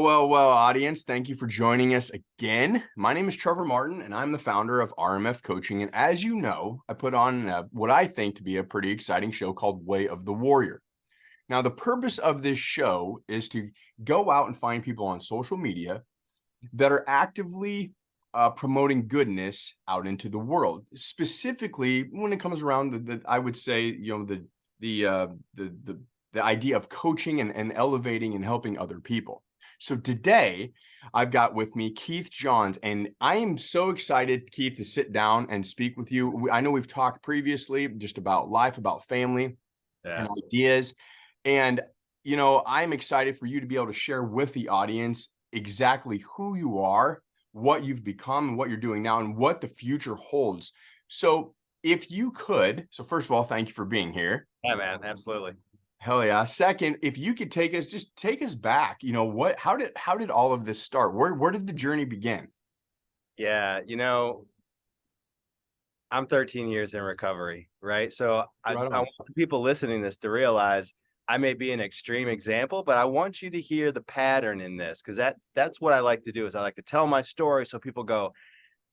Well, audience. Thank you for joining us again. My name is Trevor Martin, and I'm the founder of RMF Coaching. And as you know, I put on what I think to be a pretty exciting show called Way of the Warrior. Now, the purpose of this show is to go out and find people on social media that are actively promoting goodness out into the world. Specifically, when it comes around I would say, the idea of coaching and elevating and helping other people. So today, I've got with me Keith Johns, and I am so excited, Keith, to sit down and speak with you. I know we've talked previously just about life, about family, and ideas. And, I'm excited for you to be able to share with the audience exactly who you are, what you've become, and what you're doing now, and what the future holds. So if you could, so first of all, thank you for being here. Yeah, man, absolutely. Hell yeah. Second, if you could take us back, how did all of this start? Where did the journey begin? Yeah, I'm 13 years in recovery, right? So I Right on. want the people listening to this to realize I may be an extreme example, but I want you to hear the pattern in this because that's what I like to do is I like to tell my story so people go,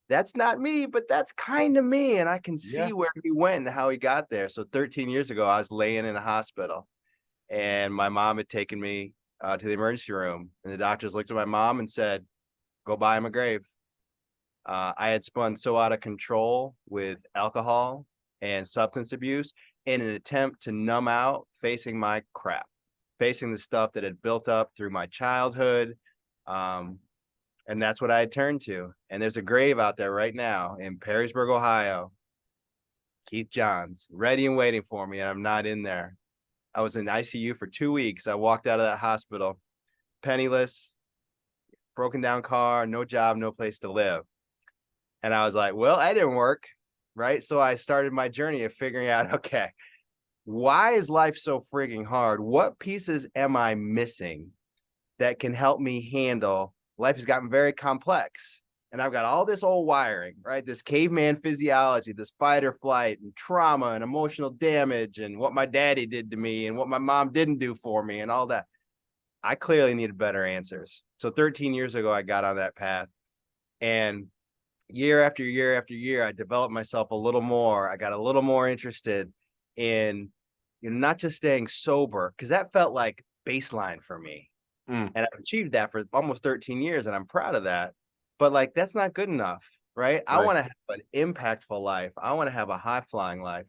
that's not me, but that's kind of me. And I can see where he went and how he got there. So 13 years ago, I was laying in a hospital and my mom had taken me to the emergency room. And the doctors looked at my mom and said, go buy him a grave. I had spun so out of control with alcohol and substance abuse in an attempt to numb out facing my crap, facing the stuff that had built up through my childhood. And that's what I had turned to. And there's a grave out there right now in Perrysburg, Ohio, Keith Johns, ready and waiting for me. And I'm not in there. I was in ICU for 2 weeks. I walked out of that hospital, penniless, broken down car, no job, no place to live. And I was like, well, that didn't work. Right. So I started my journey of figuring out, okay, why is life so frigging hard? What pieces am I missing that can help me handle? Life has gotten very complex. And I've got all this old wiring, right? This caveman physiology, this fight or flight and trauma and emotional damage and what my daddy did to me and what my mom didn't do for me and all that. I clearly needed better answers. So 13 years ago, I got on that path. And year after year after year, I developed myself a little more. I got a little more interested in, not just staying sober, because that felt like baseline for me. And I've achieved that for almost 13 years, and I'm proud of that. But like, that's not good enough, right? I want to have an impactful life. I want to have a high flying life.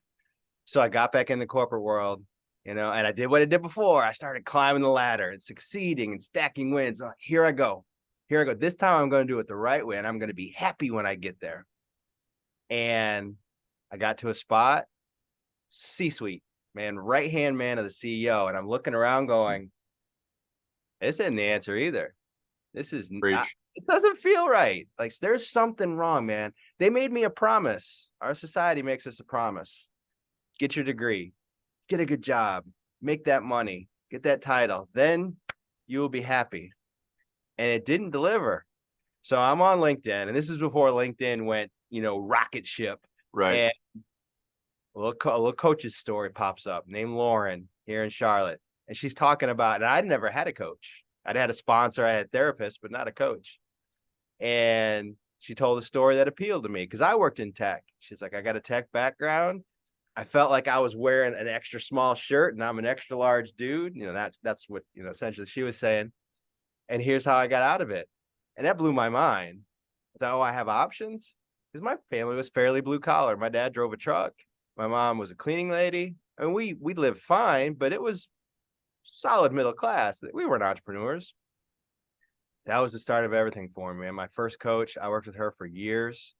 So I got back in the corporate world, and I did what I did before. I started climbing the ladder and succeeding and stacking wins. Here I go. This time I'm going to do it the right way, and I'm going to be happy when I get there. And I got to a spot, C-suite, man, right-hand man of the CEO. And I'm looking around going, this isn't the answer either. This is not, it doesn't feel right. Like there's something wrong, man. They made me a promise. Our society makes us a promise. Get your degree, get a good job, make that money, get that title. Then you will be happy. And it didn't deliver. So I'm on LinkedIn, and this is before LinkedIn went, rocket ship. Right. And a little coach's story pops up named Lauren here in Charlotte. And she's talking about, and I'd never had a coach. I'd had a sponsor, I had a therapist, but not a coach. And she told a story that appealed to me because I worked in tech. She's like, I got a tech background. I felt like I was wearing an extra small shirt and I'm an extra large dude. That's what, essentially she was saying. And here's how I got out of it. And that blew my mind. I thought, I have options? Because my family was fairly blue collar. My dad drove a truck. My mom was a cleaning lady. I mean, we lived fine, but it was solid middle class. We weren't entrepreneurs. That was the start of everything for me. And my first coach, I worked with her for years.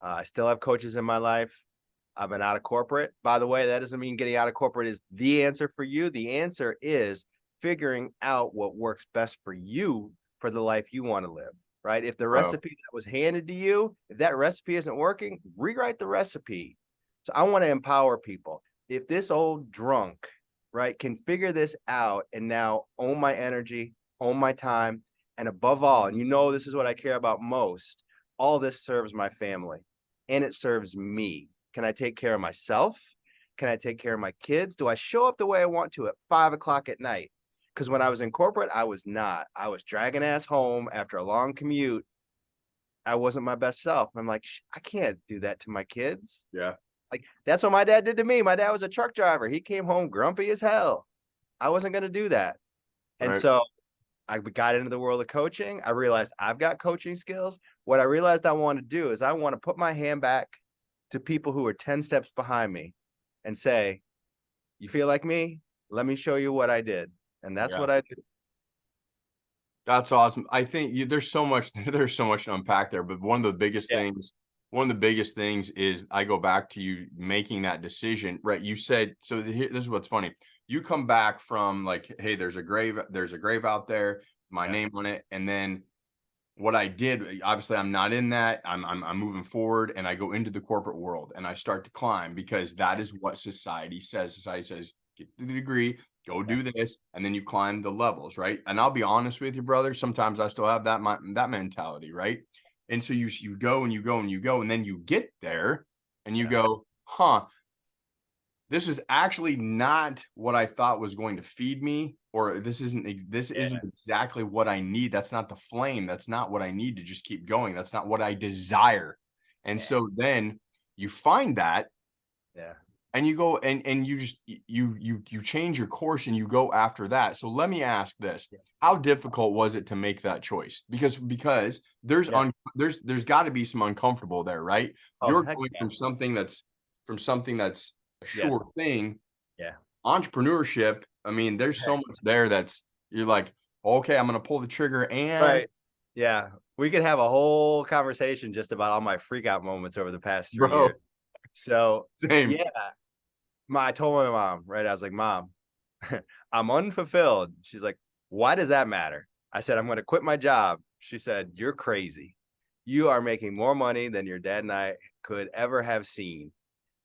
I still have coaches in my life. I've been out of corporate. By the way, that doesn't mean getting out of corporate is the answer for you. The answer is figuring out what works best for you for the life you want to live, right? If the recipe that was handed to you, if that recipe isn't working, rewrite the recipe. So I want to empower people. If this old drunk, right, can figure this out and now own my energy, own my time, and above all, and this is what I care about most, all this serves my family and it serves me. Can I take care of myself? Can I take care of my kids? Do I show up the way I want to at 5 o'clock at night? Because when I was in corporate, I was not. I was dragging ass home after a long commute. I wasn't my best self. I'm like, I can't do that to my kids. Yeah. Like, that's what my dad did to me. My dad was a truck driver. He came home grumpy as hell. I wasn't going to do that. And Right. so I got into the world of coaching. I realized I've got coaching skills. What I realized I want to do is I want to put my hand back to people who are 10 steps behind me and say, you feel like me? Let me show you what I did. And that's Yeah. what I do. That's awesome. I think there's so much there's so much to unpack there, but one of the biggest Yeah. things is I go back to you making that decision, right? You said, so this is what's funny. You come back from like, hey, there's a grave out there, my Yeah. name on it, and then what I did, obviously I'm not in that. I'm moving forward, and I go into the corporate world and I start to climb, because that is what society says. Society says, get the degree, go do this, and then you climb the levels, right? And I'll be honest with you, brother, sometimes I still have that mentality, right? And so you go and you go and you go, and then you get there and you go, huh, this is actually not what I thought was going to feed me, or this isn't exactly what I need. That's not the flame. That's not what I need to just keep going. That's not what I desire. And so then you find that, Yeah. and you go and you just you change your course and you go after that. So let me ask this. How difficult was it to make that choice? Because there's Yeah. there's got to be some uncomfortable there, right? Oh, You're heck going yeah. from something that's a Yes. sure thing. Yeah. Entrepreneurship, I mean, there's so much there that's you're like, okay, I'm gonna pull the trigger, and Right. Yeah. We could have a whole conversation just about all my freak out moments over the past 3 bro, years. So same. yeah, I told my mom, right? I was like, Mom, I'm unfulfilled. She's like, why does that matter? I said, I'm going to quit my job. She said, you're crazy. You are making more money than your dad and I could ever have seen.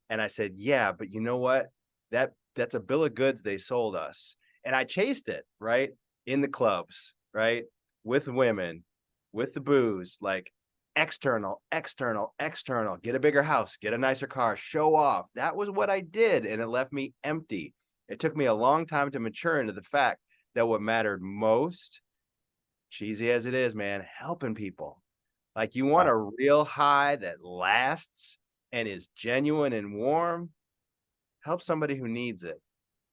And I said, yeah, but you know what? That's a bill of goods they sold us. And I chased it, right? In the clubs, right? With women, with the booze, like external, external, external, get a bigger house, get a nicer car, show off. That was what I did. And it left me empty. It took me a long time to mature into the fact that what mattered most, cheesy as it is, man, helping people. Like, you want a real high that lasts and is genuine and warm, help somebody who needs it.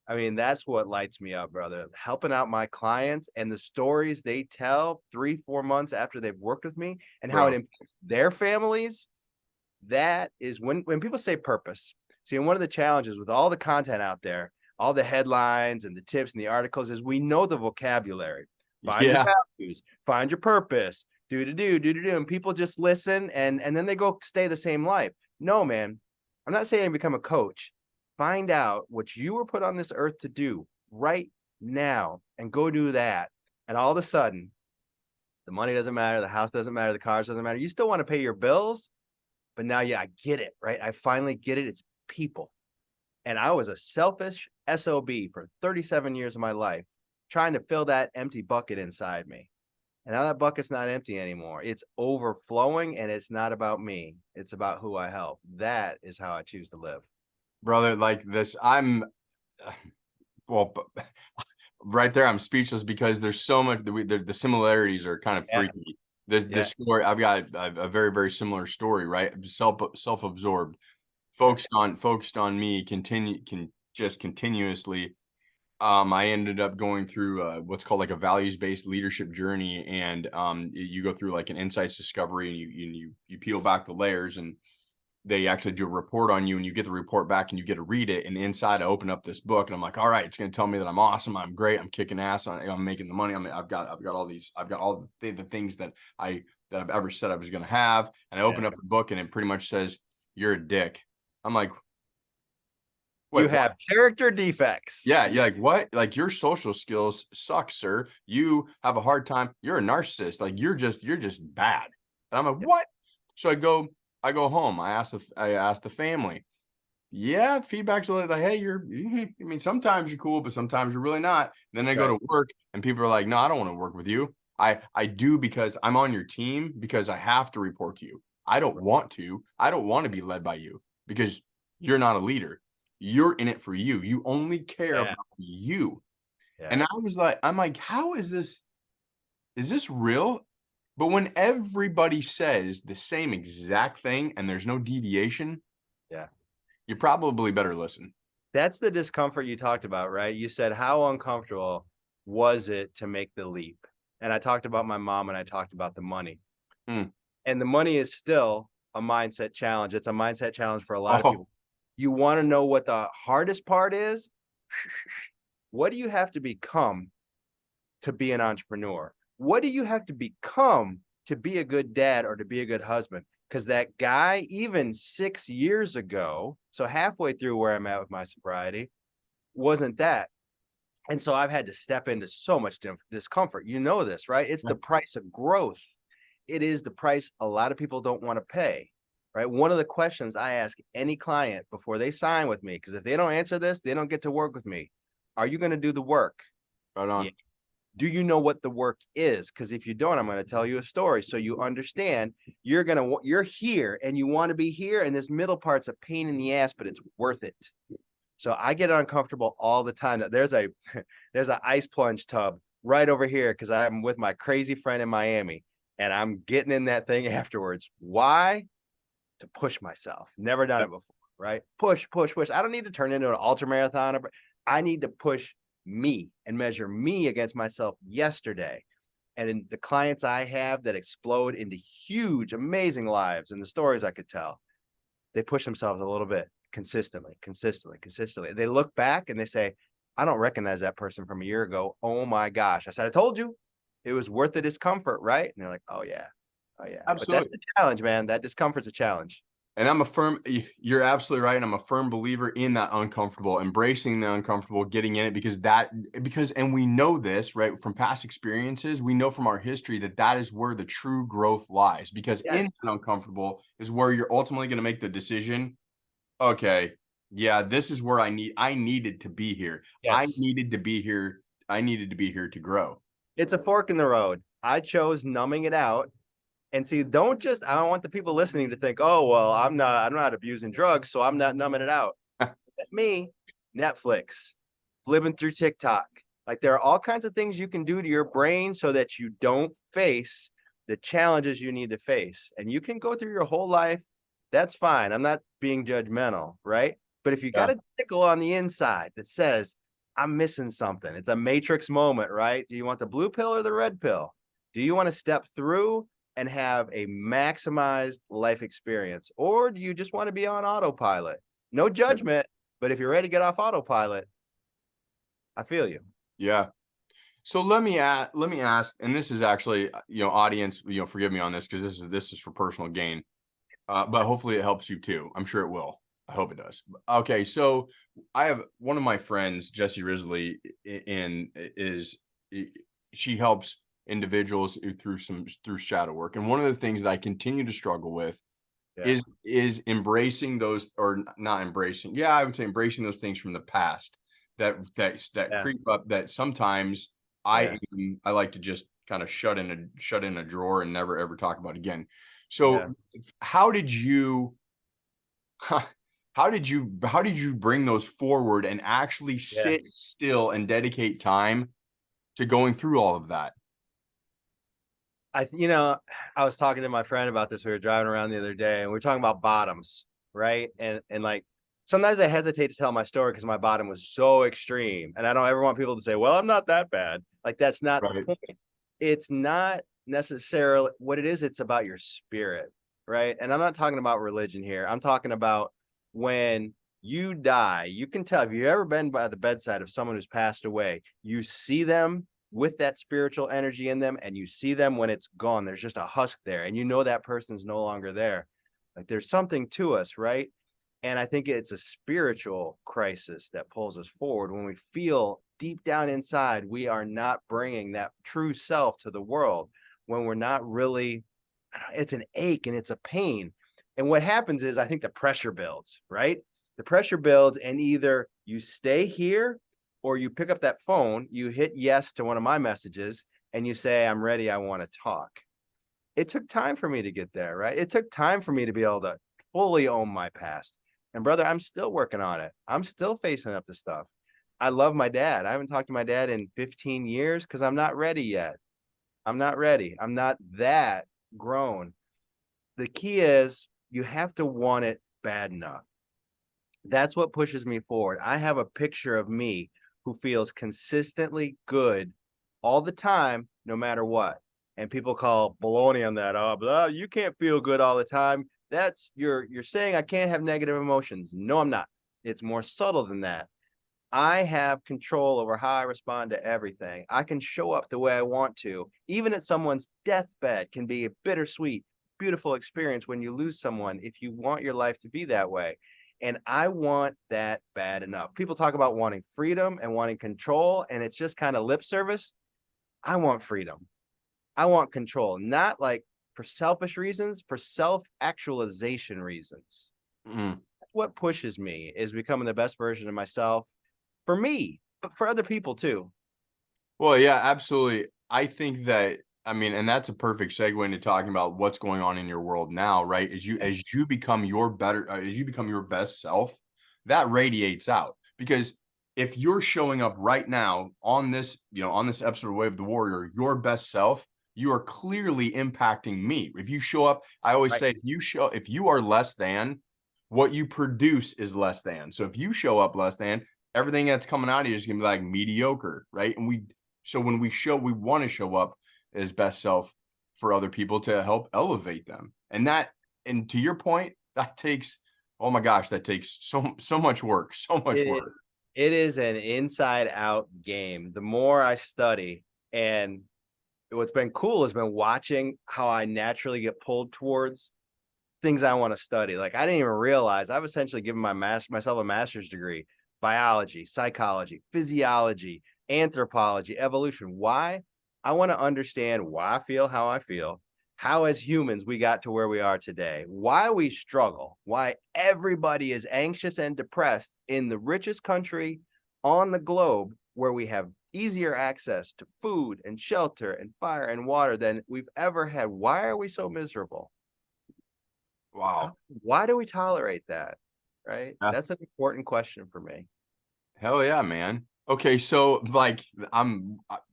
I mean, that's what lights me up, brother. Helping out my clients and the stories they tell 3, 4 months after they've worked with me and how it Bro, impacts their families. That is when people say purpose. See, and one of the challenges with all the content out there, all the headlines and the tips and the articles, is we know the vocabulary. Find your yeah, values, find your purpose, do to do, and people just listen and then they go stay the same life. No, man. I'm not saying become a coach. Find out what you were put on this earth to do right now and go do that. And all of a sudden, the money doesn't matter, the house doesn't matter, the cars doesn't matter. You still want to pay your bills, but now, yeah, I get it, right? I finally get it. It's people. And I was a selfish SOB for 37 years of my life, trying to fill that empty bucket inside me. And now that bucket's not empty anymore. It's overflowing, and it's not about me. It's about who I help. That is how I choose to live. brother, like this, well, right there, I'm speechless, because there's so much the similarities are kind of Yeah. freaky. The story, I've got a very, very similar story, right? Self-absorbed, focused on me, continuously. I ended up going through what's called like a values-based leadership journey, and you go through like an insights discovery, and you peel back the layers, and they actually do a report on you, and you get the report back and you get to read it. And inside I open up this book and I'm like, all right, it's going to tell me that I'm awesome. I'm great. I'm kicking ass. I'm making the money. I've got all the things that I've ever said I was going to have. And I open up the book and it pretty much says, you're a dick. I'm like, wait, you have character defects. yeah, you're like, what? Like, your social skills suck, sir. You have a hard time. You're a narcissist. Like, you're just bad. And I'm like, what? So I go home. I asked the family. Yeah, feedback's really like, hey, I mean, sometimes you're cool, but sometimes you're really not. Then I go to work and people are like, no, I don't want to work with you. I do, because I'm on your team, because I have to report to you. I don't want to. I don't want to be led by you, because you're not a leader. You're in it for you. You only care about you. Yeah. And I'm like, how is this real? But when everybody says the same exact thing and there's no deviation, Yeah. you probably better listen. That's the discomfort you talked about, right? You said, how uncomfortable was it to make the leap? And I talked about my mom and I talked about the money. Mm. And the money is still a mindset challenge. It's a mindset challenge for a lot of Oh, people. You want to know what the hardest part is? What do you have to become to be an entrepreneur? What do you have to become to be a good dad or to be a good husband? Because that guy, even 6 years ago, so halfway through where I'm at with my sobriety, wasn't that. And so I've had to step into so much discomfort. You know this, right? It's the price of growth. It is the price a lot of people don't want to pay, right? One of the questions I ask any client before they sign with me, because if they don't answer this, they don't get to work with me. Are you going to do the work? right Yeah. on. Do you know what the work is? Because if you don't, I'm going to tell you a story so you understand. You're here and you want to be here, and this middle part's a pain in the ass, but it's worth it. So I get uncomfortable all the time. There's a there's an ice plunge tub right over here because I'm with my crazy friend in Miami, and I'm getting in that thing afterwards. Why? To push myself. Never done it before, right? Push, push, push. I don't need to turn into an ultra marathon. I need to push me and measure me against myself yesterday. And in the clients I have that explode into huge, amazing lives and the stories I could tell, they push themselves a little bit consistently, consistently, consistently. They look back and they say, I don't recognize that person from a year ago. Oh my gosh. I said, I told you it was worth the discomfort, right? And they're like, oh yeah. Oh yeah. But that's Absolutely. the challenge, man. That discomfort's a challenge. And you're absolutely right. And I'm a firm believer in that uncomfortable, embracing the uncomfortable, getting in it and we know this, right, from past experiences, we know from our history that is where the true growth lies, because Yes. in that uncomfortable is where you're ultimately going to make the decision. Okay, yeah, this is where I needed to be here. I Yes. needed to be here. I needed to be here to grow. It's a fork in the road. I chose numbing it out. And see, I don't want the people listening to think, oh, well, I'm not abusing drugs, so I'm not numbing it out. Me, Netflix, flipping through TikTok. Like there are all kinds of things you can do to your brain so that you don't face the challenges you need to face. And you can go through your whole life. That's fine. I'm not being judgmental, right? But if you got Yeah. a tickle on the inside that says, I'm missing something, it's a matrix moment, right? Do you want the blue pill or the red pill? Do you want to step through and have a maximized life experience? Or do you just want to be on autopilot? No judgment, but if you're ready to get off autopilot, I feel you. Yeah. So let me ask, and this is actually, audience, forgive me on this because this is for personal gain. But hopefully it helps you too. I'm sure it will. I hope it does. Okay, so I have one of my friends, Jessie Risley, in is she helps individuals through shadow work, and one of the things that I continue to struggle with Yeah. is embracing those, or not embracing. Yeah, I would say embracing those things from the past that Yeah. creep up, that sometimes Yeah. I like to just kind of shut in a drawer and never ever talk about again. Yeah. So how did you how did you bring those forward and actually Yeah. sit still and dedicate time to going through all of that? You know, I was talking to my friend about this. We were driving around the other day and we were talking about bottoms, right? And like sometimes I hesitate to tell my story because my bottom was so extreme. And I don't ever want people to say, well, I'm not that bad. Like that's not the Right. point. It's not necessarily what it is, it's about your spirit, right? And I'm not talking about religion here. I'm talking about when you die, you can tell if you've ever been by the bedside of someone who's passed away, you see them with that spiritual energy in them and you see them when it's gone. There's just a husk there and you know that person's no longer there. Like there's something to us, right? And I think it's a spiritual crisis that pulls us forward when we feel deep down inside we are not bringing that true self to the world, when we're not really, it's an ache and it's a pain. And what happens is I think the pressure builds, right? The pressure builds and either you stay here or you pick up that phone, you hit yes to one of my messages and you say, I'm ready, I want to talk. It took time for me to get there, right? It took time for me to be able to fully own my past. And brother, I'm still working on it. I'm still facing up to stuff. I love my dad. I haven't talked to my dad in 15 years because I'm not ready yet. I'm not ready. I'm not that grown. The key is you have to want it bad enough. That's what pushes me forward. I have a picture of me who feels consistently good all the time, no matter what. And people call baloney on that. Oh, blah, you can't feel good all the time. That's you're saying I can't have negative emotions. No, I'm not. It's more subtle than that. I have control over how I respond to everything. I can show up the way I want to. Even at someone's deathbed can be a bittersweet, beautiful experience when you lose someone if you want your life to be that way. And I want that bad enough. People talk about wanting freedom and wanting control, and it's just kind of lip service. I want freedom. I want control, not like for selfish reasons, for self-actualization reasons. Mm. What pushes me is becoming the best version of myself for me, but for other people too. Well, yeah, absolutely. I think that, I mean, and that's a perfect segue into talking about what's going on in your world now, right? As you become your better, as you become your best self, that radiates out. Because if you're showing up right now on this, on this episode of Way of the Warrior, your best self, you are clearly impacting me. If you show up, I always Right. say, if you are less than, what you produce is less than. So if you show up less than, everything that's coming out of you is gonna be like mediocre, right? So when we want to show up as best self for other people to help elevate them. And to your point, that takes, oh my gosh, that takes so much work, so much It, work. it is an inside out game. The more I study, and what's been cool has been watching how I naturally get pulled towards things I want to study. Like I didn't even realize I've essentially given myself a master's degree, biology, psychology, physiology, anthropology, evolution. Why? I want to understand why I feel how I feel, how as humans we got to where we are today, why we struggle, why everybody is anxious and depressed in the richest country on the globe where we have easier access to food and shelter and fire and water than we've ever had. Why are we so miserable? Wow. Why do we tolerate that? Right? Yeah. That's an important question for me. Hell yeah, man. Okay, so like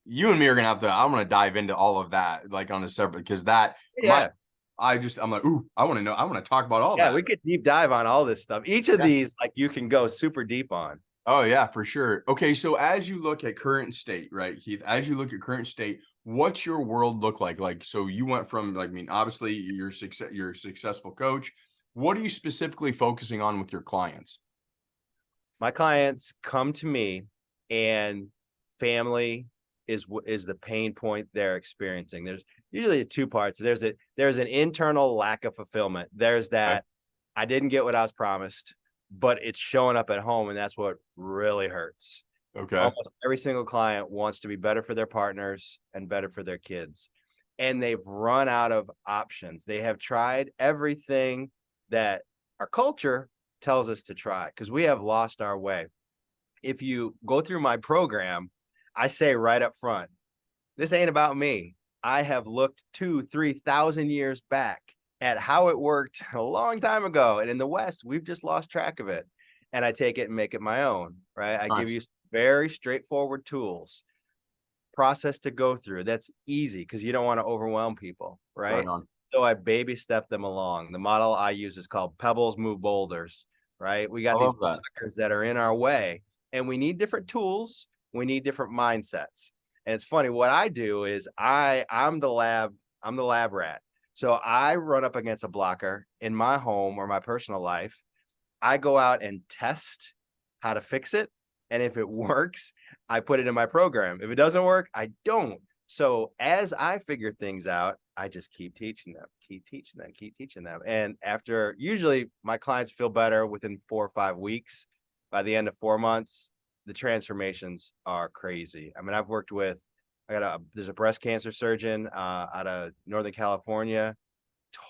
you and me are gonna have to, I'm gonna dive into all of that like on a separate, because that my Yeah. I'm like, ooh, I want to know, I want to talk about all Yeah, that. we could deep dive on all this stuff. Each of Yeah. these, like you can go super deep on. Oh yeah, for sure. Okay, so as you look at current state, right, Keith, as you look at current state, what's your world look like? Like, so you went from like, I mean, obviously you're a successful coach. What are you specifically focusing on with your clients? My clients come to me and family is the pain point they're experiencing. There's usually two parts. There's an internal lack of fulfillment. There's Okay. that I didn't get what I was promised, but it's showing up at home and that's what really hurts. Okay. Almost every single client wants to be better for their partners and better for their kids. And they've run out of options. They have tried everything that our culture tells us to try because we have lost our way. If you go through my program, I say right up front, this ain't about me. I have looked 2,000-3,000 years back at how it worked a long time ago. And in the West, we've just lost track of it. And I take it and make it my own, right? I give Nice. you very straightforward tools, process to go through. That's easy because you don't want to overwhelm people, Right right? on. So I baby step them along. The model I use is called Pebbles Move Boulders, right? We I got these love that. blockers that are in our way, and we need different tools. We need different mindsets. And it's funny, what I do is I'm the lab rat. So I run up against a blocker in my home or my personal life. I go out and test how to fix it. And if it works, I put it in my program. If it doesn't work, I don't. So as I figure things out, I just keep teaching them, keep teaching them, keep teaching them. And after usually my clients feel better within 4 or 5 weeks. By the end of 4 months, the transformations are crazy. I mean, there's a breast cancer surgeon out of Northern California,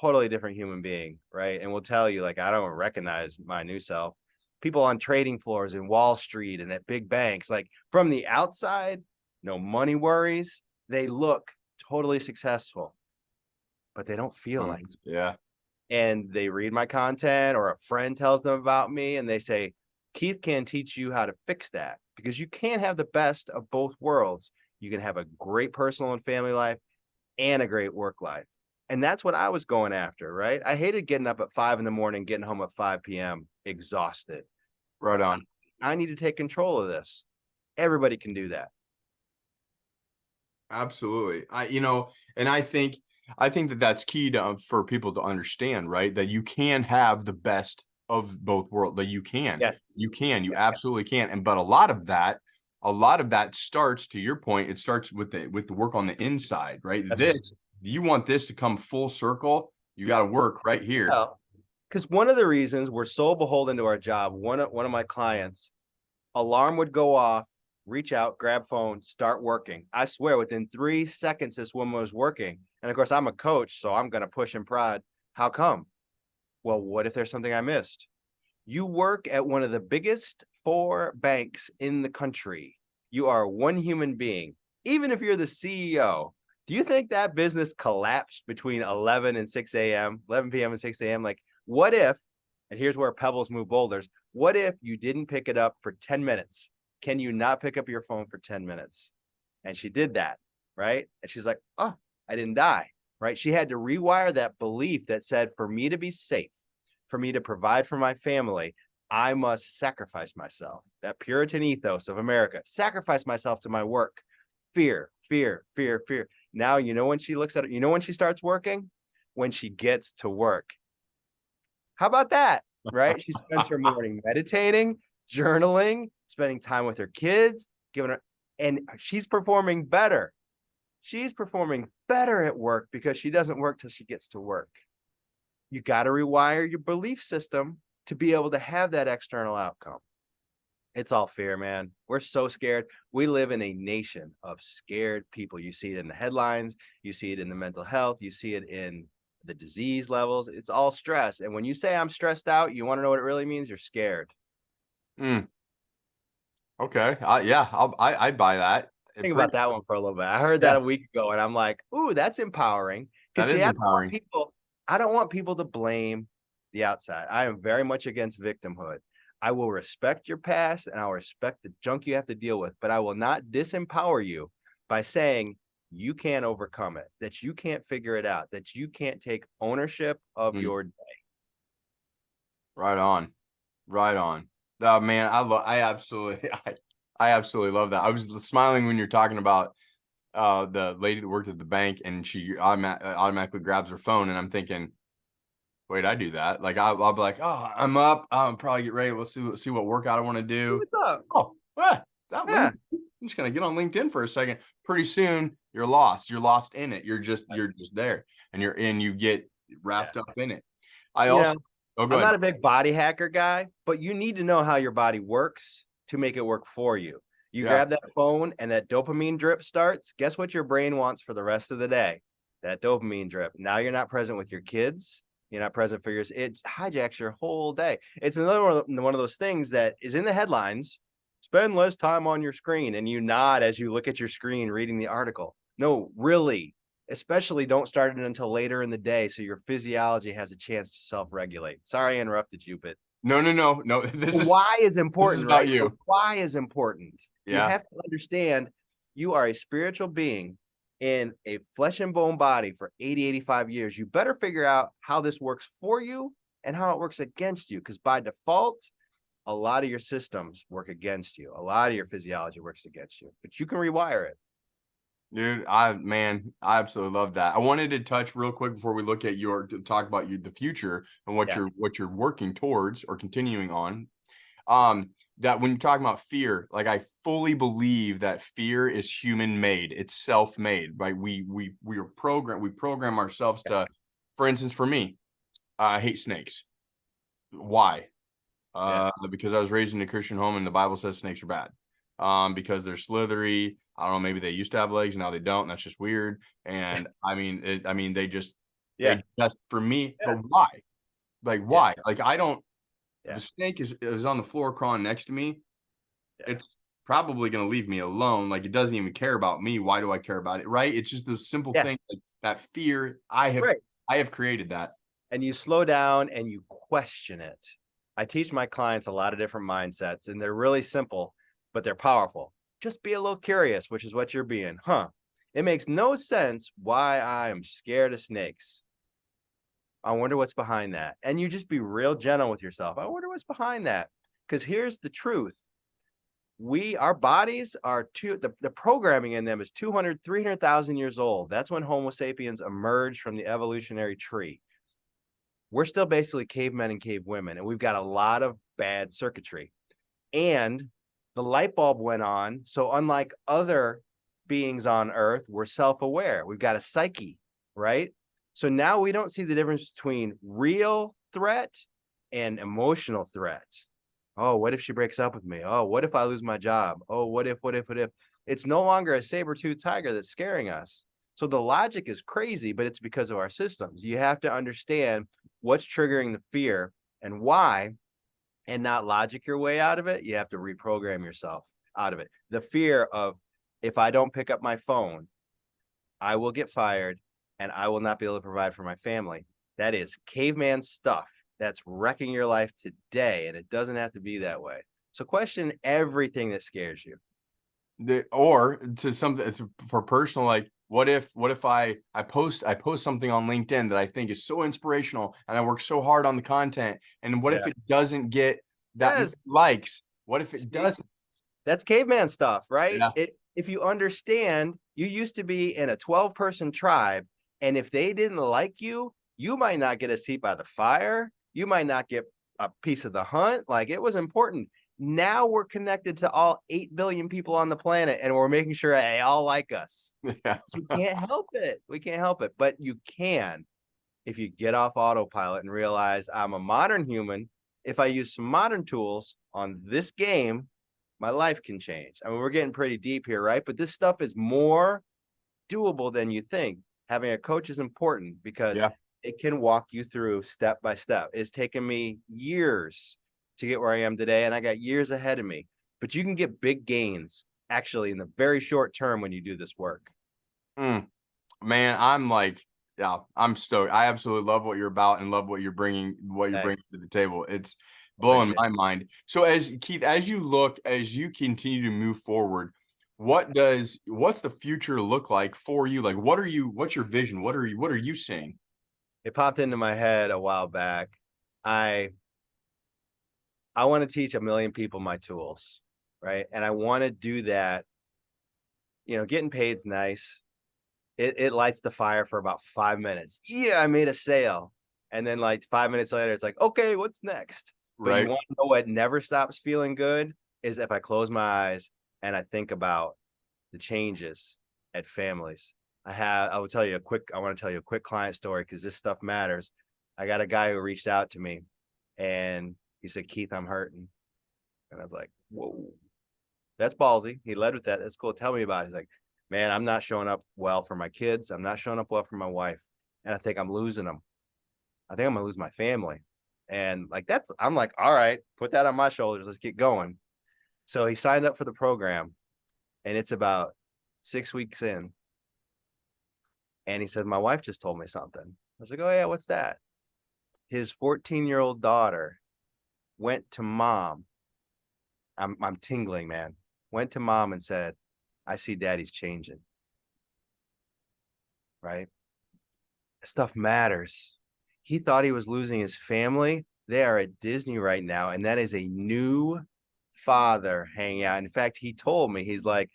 totally different human being, right? And will tell you, like, I don't recognize my new self. People on trading floors in Wall Street and at big banks, like from the outside, no money worries. They look totally successful, but they don't feel like it. Yeah. And they read my content or a friend tells them about me and they say, Keith can teach you how to fix that because you can't have the best of both worlds. You can have a great personal and family life and a great work life. And that's what I was going after, right? I hated getting up at 5 a.m, getting home at 5 p.m, exhausted. Right on. I need to take control of this. Everybody can do that. Absolutely. And I think that that's key to for people to understand, right? That you can have the best of both worlds. That you Yes. you absolutely can. And but a lot of that starts, to your point, it starts with the work on the inside, right? That's right. You want this to come full circle, you got to work right here. Well, because one of the reasons we're so beholden to our job, one of my clients, alarm would go off, reach out, grab phone, start working. I swear within 3 seconds, this woman was working. And of course, I'm a coach, so I'm going to push and prod. How come? Well, what if there's something I missed? You work at one of the biggest 4 banks in the country. You are one human being. Even if you're the CEO, do you think that business collapsed between 11 and 6 a.m., 11 p.m. and 6 a.m.? Like, what if, and here's where pebbles move boulders, what if you didn't pick it up for 10 minutes? Can you not pick up your phone for 10 minutes? And she did that, right? And she's like, oh, I didn't die, right? She had to rewire that belief that said, for me to be safe, for me to provide for my family, I must sacrifice myself. That Puritan ethos of America, sacrifice myself to my work. Fear, fear, fear, fear. Now, when she looks at it, when she starts working? When she gets to work. How about that, right? She spends her morning meditating, journaling, spending time with her kids, and she's performing better. She's performing better at work because she doesn't work till she gets to work. You got to rewire your belief system to be able to have that external outcome. It's all fear, man. We're so scared. We live in a nation of scared people. You see it in the headlines. You see it in the mental health. You see it in the disease levels. It's all stress. And when you say I'm stressed out, you want to know what it really means? You're scared. Okay. I'd buy that. Think about that one for a little bit. I heard that a week ago and I'm like, ooh, that's empowering. That is empowering. I don't want people to blame the outside. I am very much against victimhood. I will respect your past and I'll respect the junk you have to deal with, but I will not disempower you by saying you can't overcome it, that you can't figure it out, that you can't take ownership of your day. Right on. Right on. Oh, man, I absolutely love that. I was smiling when you're talking about the lady that worked at the bank and she automatically grabs her phone, and I'm thinking, wait, I do that. Like I'll be like, oh, I'm up. Probably get ready. We'll see what workout I want to do. What's up? Oh, I'm just gonna get on LinkedIn for a second. Pretty soon you're lost. You're lost in it. You're just there, and you get wrapped up in it. I'm not a big body hacker guy, but you need to know how your body works to make it work for you. You grab that phone and that dopamine drip starts. Guess what your brain wants for the rest of the day? That dopamine drip. Now you're not present with your kids. You're not present for yours. It hijacks your whole day. It's another one of those things that is in the headlines. Spend less time on your screen, and you nod as you look at your screen reading the article. No, really. Especially don't start it until later in the day so your physiology has a chance to self-regulate. Sorry I interrupted you, but no. Why is important, this is about right? you. Why is important. Yeah. You have to understand you are a spiritual being in a flesh and bone body for 80, 85 years. You better figure out how this works for you and how it works against you, because by default, a lot of your systems work against you. A lot of your physiology works against you, but you can rewire it. Dude, I absolutely love that. I wanted to touch real quick before we look at talk about the future and what you're working towards or continuing on. That when you're talking about fear, like I fully believe that fear is human made. It's self-made, right? We program ourselves to, for instance, for me, I hate snakes. Why? Because I was raised in a Christian home and the Bible says snakes are bad. Because they're slithery. I don't know, maybe they used to have legs, now they don't. That's just weird. And they just for me, but why? Like, why? Like, I don't, the snake is on the floor crawling next to me. It's probably going to leave me alone. Like, it doesn't even care about me. Why do I care about it? Right. It's just the simple thing, like that fear. I have created that. And you slow down and you question it. I teach my clients a lot of different mindsets, and they're really simple. but they're powerful. Just be a little curious, which is what you're being. Huh. It makes no sense why I am scared of snakes. I wonder what's behind that. And you just be real gentle with yourself. I wonder what's behind that. Because here's the truth. Our bodies are the programming in them is 200, 300,000 years old. That's when Homo sapiens emerged from the evolutionary tree. We're still basically cavemen and cave women, and we've got a lot of bad circuitry. And the light bulb went on. So unlike other beings on Earth, we're self-aware. We've got a psyche, right? So now we don't see the difference between real threat and emotional threat. Oh, what if she breaks up with me? Oh, what if I lose my job? Oh, what if? It's no longer a saber-toothed tiger that's scaring us. So the logic is crazy, but it's because of our systems. You have to understand what's triggering the fear and why, and not logic your way out of it. You have to reprogram yourself out of it. The fear of, if I don't pick up my phone, I will get fired and I will not be able to provide for my family. That is caveman stuff. That's wrecking your life today, and it doesn't have to be that way. So question everything that scares you. Or to something for personal, like what if I post something on LinkedIn that I think is so inspirational and I work so hard on the content, and what if it doesn't get that many likes? What if it doesn't? That's caveman stuff, right? Yeah. If you understand, you used to be in a 12-person tribe, and if they didn't like you, you might not get a seat by the fire. You might not get a piece of the hunt. Like, it was important. Now we're connected to all 8 billion people on the planet, and we're making sure they all like us. Yeah. You can't help it. We can't help it, but you can if you get off autopilot and realize I'm a modern human. If I use some modern tools on this game, my life can change. I mean, we're getting pretty deep here, right? But this stuff is more doable than you think. Having a coach is important because it can walk you through step by step. It's taken me years to get where I am today, and I got years ahead of me. But you can get big gains actually in the very short term when you do this work. Man, I'm like, yeah, I'm stoked. I absolutely love what you're about and love what you're bringing to the table. It's blowing my mind. So as Keith, as you continue to move forward, what's the future look like for you? Like, what's your vision? What are you seeing? It popped into my head a while back. I want to teach 1 million people my tools, right? And I want to do that. Getting paid's nice. It lights the fire for about 5 minutes. Yeah, I made a sale. And then like 5 minutes later, it's like, okay, what's next? But you want to know what never stops feeling good is if I close my eyes and I think about the changes at families. I want to tell you a quick client story because this stuff matters. I got a guy who reached out to me and he said, Keith, I'm hurting. And I was like, whoa, that's ballsy. He led with that. That's cool. Tell me about it. He's like, man, I'm not showing up well for my kids. I'm not showing up well for my wife. And I think I'm losing them. I think I'm going to lose my family. And like, I'm like, all right, put that on my shoulders. Let's get going. So he signed up for the program and it's about 6 weeks in. And he said, my wife just told me something. I was like, oh yeah, what's that? His 14-year-old daughter went to mom. I'm tingling, man. Went to mom and said, I see daddy's changing. Right? Stuff matters. He thought he was losing his family. They are at Disney right now, and that is a new father hanging out. In fact, he told me, he's like,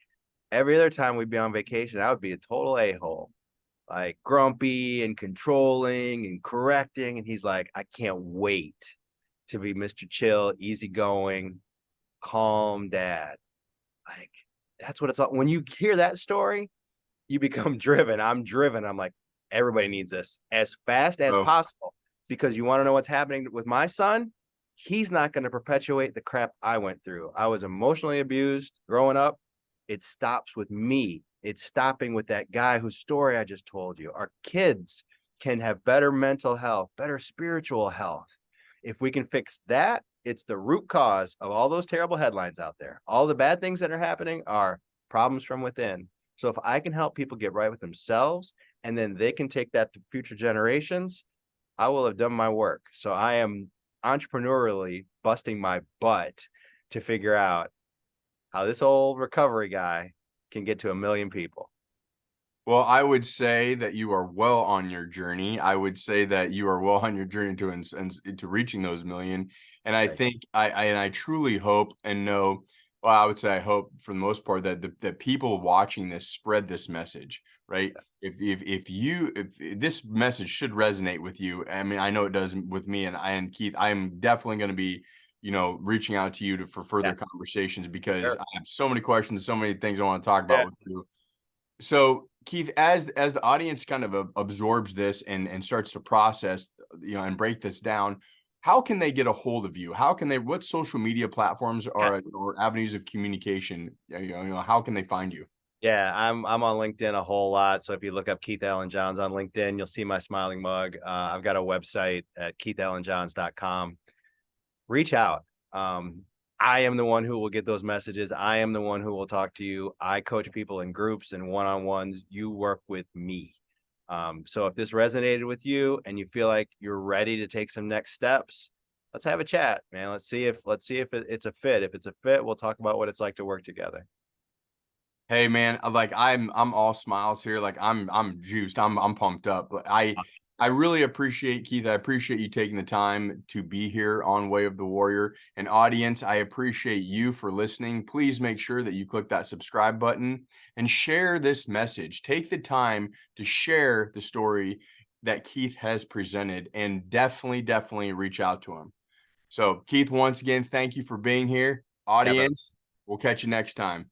every other time we'd be on vacation, I would be a total a-hole, like grumpy and controlling and correcting. And he's like, I can't wait to be Mr. Chill, easygoing, calm dad. Like, that's what it's all. When you hear that story, you become driven. I'm driven. I'm like, everybody needs this as fast as possible, because you want to know what's happening with my son. He's not going to perpetuate the crap I went through. I was emotionally abused growing up. It stops with me. It's stopping with that guy whose story I just told you. Our kids can have better mental health, better spiritual health. If we can fix that, it's the root cause of all those terrible headlines out there. All the bad things that are happening are problems from within. So if I can help people get right with themselves, and then they can take that to future generations, I will have done my work. So I am entrepreneurially busting my butt to figure out how this old recovery guy can get to 1 million people. Well, I would say that you are well on your journey. I would say that you are well on your journey to and to reaching those million. And I Thank you. think I truly hope and know. Well, I would say I hope for the most part that that people watching this spread this message, right? If this message should resonate with you, I mean, I know it does with me and Keith. I am definitely going to be, reaching out to you for Yeah, further conversations because sure. I have so many questions, so many things I want to talk Yeah. about with you. So Keith, as the audience kind of absorbs this and starts to process, and break this down, how can they get a hold of you? How can they? What social media platforms Yeah. are or avenues of communication? How can they find you? Yeah, I'm on LinkedIn a whole lot. So if you look up Keith Allen Johns on LinkedIn, you'll see my smiling mug. I've got a website at keithallenjohns.com. Reach out. Um, I am the one who will get those messages. I am the one who will talk to you. I coach people in groups and one-on-ones. You work with me. So if this resonated with you and you feel like you're ready to take some next steps, let's have a chat, man. Let's see if it's a fit. If it's a fit, we'll talk about what it's like to work together. Hey man, I'm all smiles here. Like I'm juiced. I'm pumped up. I really appreciate Keith. I appreciate you taking the time to be here on Way of the Warrior. And audience, I appreciate you for listening. Please make sure that you click that subscribe button and share this message. Take the time to share the story that Keith has presented and definitely reach out to him. So Keith, once again, thank you for being here. Yeah, bro. Audience, we'll catch you next time.